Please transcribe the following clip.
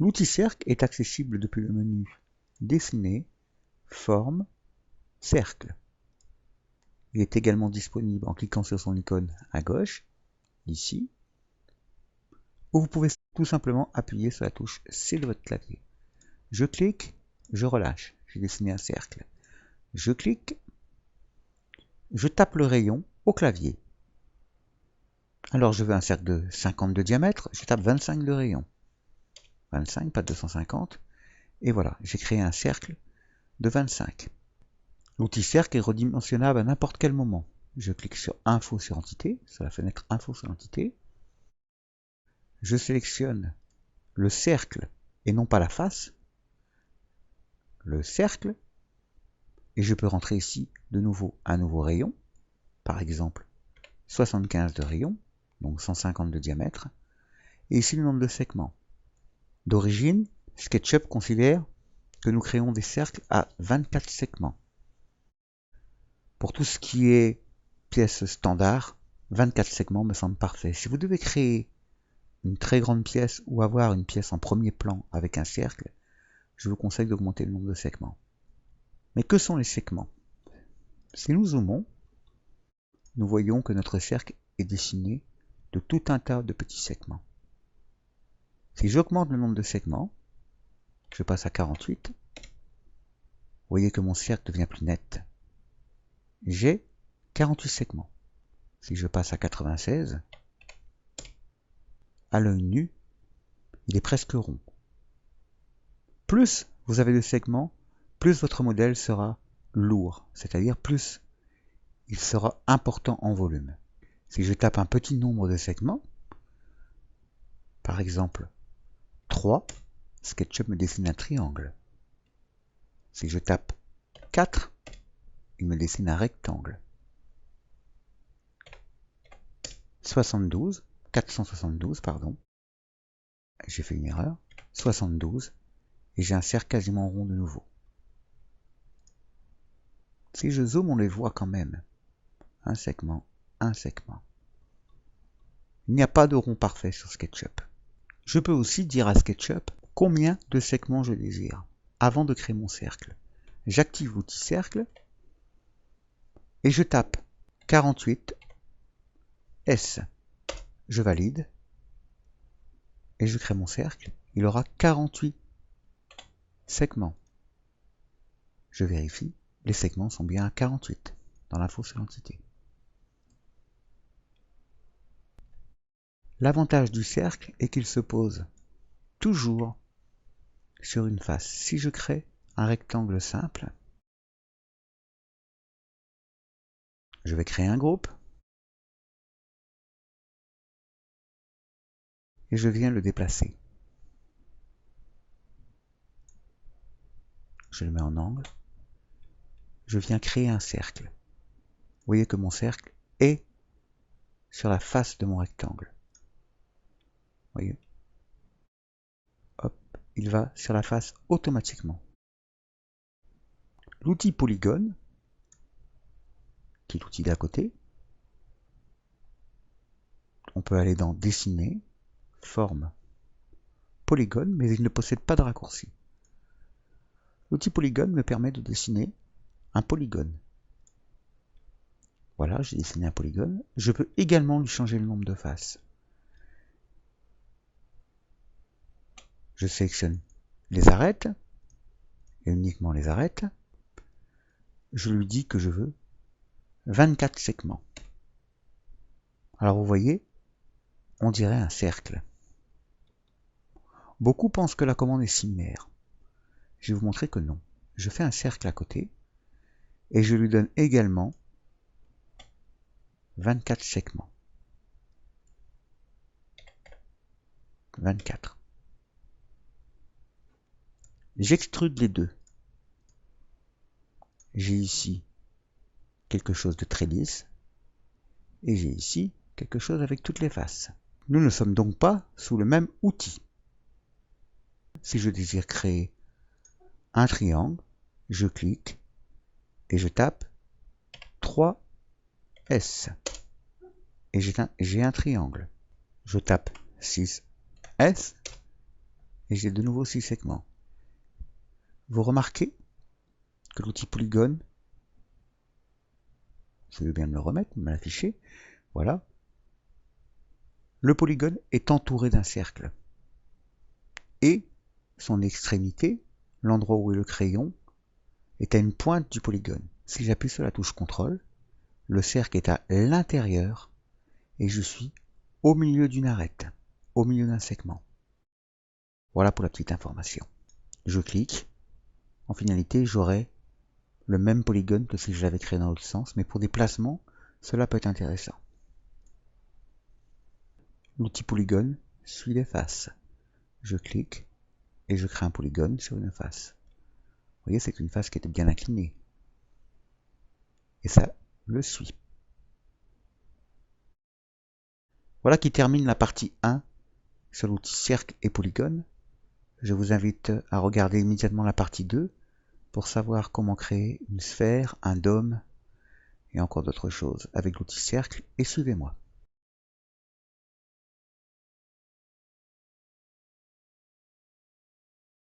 L'outil cercle est accessible depuis le menu Dessiner, Forme, Cercle. Il est également disponible en cliquant sur son icône à gauche, ici, ou vous pouvez tout simplement appuyer sur la touche C de votre clavier. Je clique, je relâche, j'ai dessiné un cercle. Je clique, je tape le rayon au clavier. Alors je veux un cercle de 50 de diamètre, je tape 25 de rayon. 25, pas 250. Et voilà, j'ai créé un cercle de 25. L'outil cercle est redimensionnable à n'importe quel moment. Je clique sur Info sur Entité, sur la fenêtre Info sur Entité. Je sélectionne le cercle et non pas la face. Le cercle. Et je peux rentrer ici de nouveau un nouveau rayon. Par exemple, 75 de rayon, donc 150 de diamètre. Et ici le nombre de segments. D'origine, SketchUp considère que nous créons des cercles à 24 segments. Pour tout ce qui est pièce standard, 24 segments me semble parfait. Si vous devez créer une très grande pièce ou avoir une pièce en premier plan avec un cercle, je vous conseille d'augmenter le nombre de segments. Mais que sont les segments? Si nous zoomons, nous voyons que notre cercle est dessiné de tout un tas de petits segments. Si j'augmente le nombre de segments, je passe à 48, vous voyez que mon cercle devient plus net. J'ai 48 segments. Si je passe à 96, à l'œil nu, il est presque rond. Plus vous avez de segments, plus votre modèle sera lourd, c'est-à-dire plus il sera important en volume. Si je tape un petit nombre de segments, par exemple 3, SketchUp me dessine un triangle. Si je tape 4, il me dessine un rectangle. 472, pardon, j'ai fait une erreur, 72, et j'ai un cercle quasiment rond de nouveau. Si je zoome, on les voit quand même. Un segment, un segment. Il n'y a pas de rond parfait sur SketchUp. Je peux aussi dire à SketchUp combien de segments je désire avant de créer mon cercle. J'active l'outil cercle et je tape 48 S. Je valide et je crée mon cercle. Il aura 48 segments. Je vérifie, les segments sont bien à 48 dans l'info sur l'entité. L'avantage du cercle est qu'il se pose toujours sur une face. Si je crée un rectangle simple, je vais créer un groupe et je viens le déplacer. Je le mets en angle. Je viens créer un cercle. Vous voyez que mon cercle est sur la face de mon rectangle. Vous voyez? Hop, il va sur la face automatiquement. L'outil polygone, qui est l'outil d'à côté, on peut aller dans Dessiner, Forme, Polygone, mais il ne possède pas de raccourci. L'outil polygone me permet de dessiner un polygone. Voilà, j'ai dessiné un polygone. Je peux également lui changer le nombre de faces. Je sélectionne les arêtes, et uniquement les arêtes. Je lui dis que je veux 24 segments. Alors vous voyez, on dirait un cercle. Beaucoup pensent que la commande est similaire. Je vais vous montrer que non. Je fais un cercle à côté et je lui donne également 24 segments. 24. J'extrude les deux. J'ai ici quelque chose de très lisse et j'ai ici quelque chose avec toutes les faces. Nous ne sommes donc pas sous le même outil. Si je désire créer un triangle, je clique et je tape 3S et j'ai un triangle. Je tape 6S et j'ai de nouveau 6 segments. Vous remarquez que l'outil polygone, je vais bien me le remettre, me l'afficher, voilà. Le polygone est entouré d'un cercle. Et son extrémité, l'endroit où est le crayon, est à une pointe du polygone. Si j'appuie sur la touche CTRL, le cercle est à l'intérieur et je suis au milieu d'une arête, au milieu d'un segment. Voilà pour la petite information. Je clique. En finalité, j'aurai le même polygone que si je l'avais créé dans l'autre sens, mais pour des placements, cela peut être intéressant. L'outil polygone suit les faces. Je clique et je crée un polygone sur une face. Vous voyez, c'est une face qui était bien inclinée. Et ça le suit. Voilà qui termine la partie 1 sur l'outil cercle et polygone. Je vous invite à regarder immédiatement la partie 2 pour savoir comment créer une sphère, un dôme et encore d'autres choses avec l'outil cercle et suivez-moi.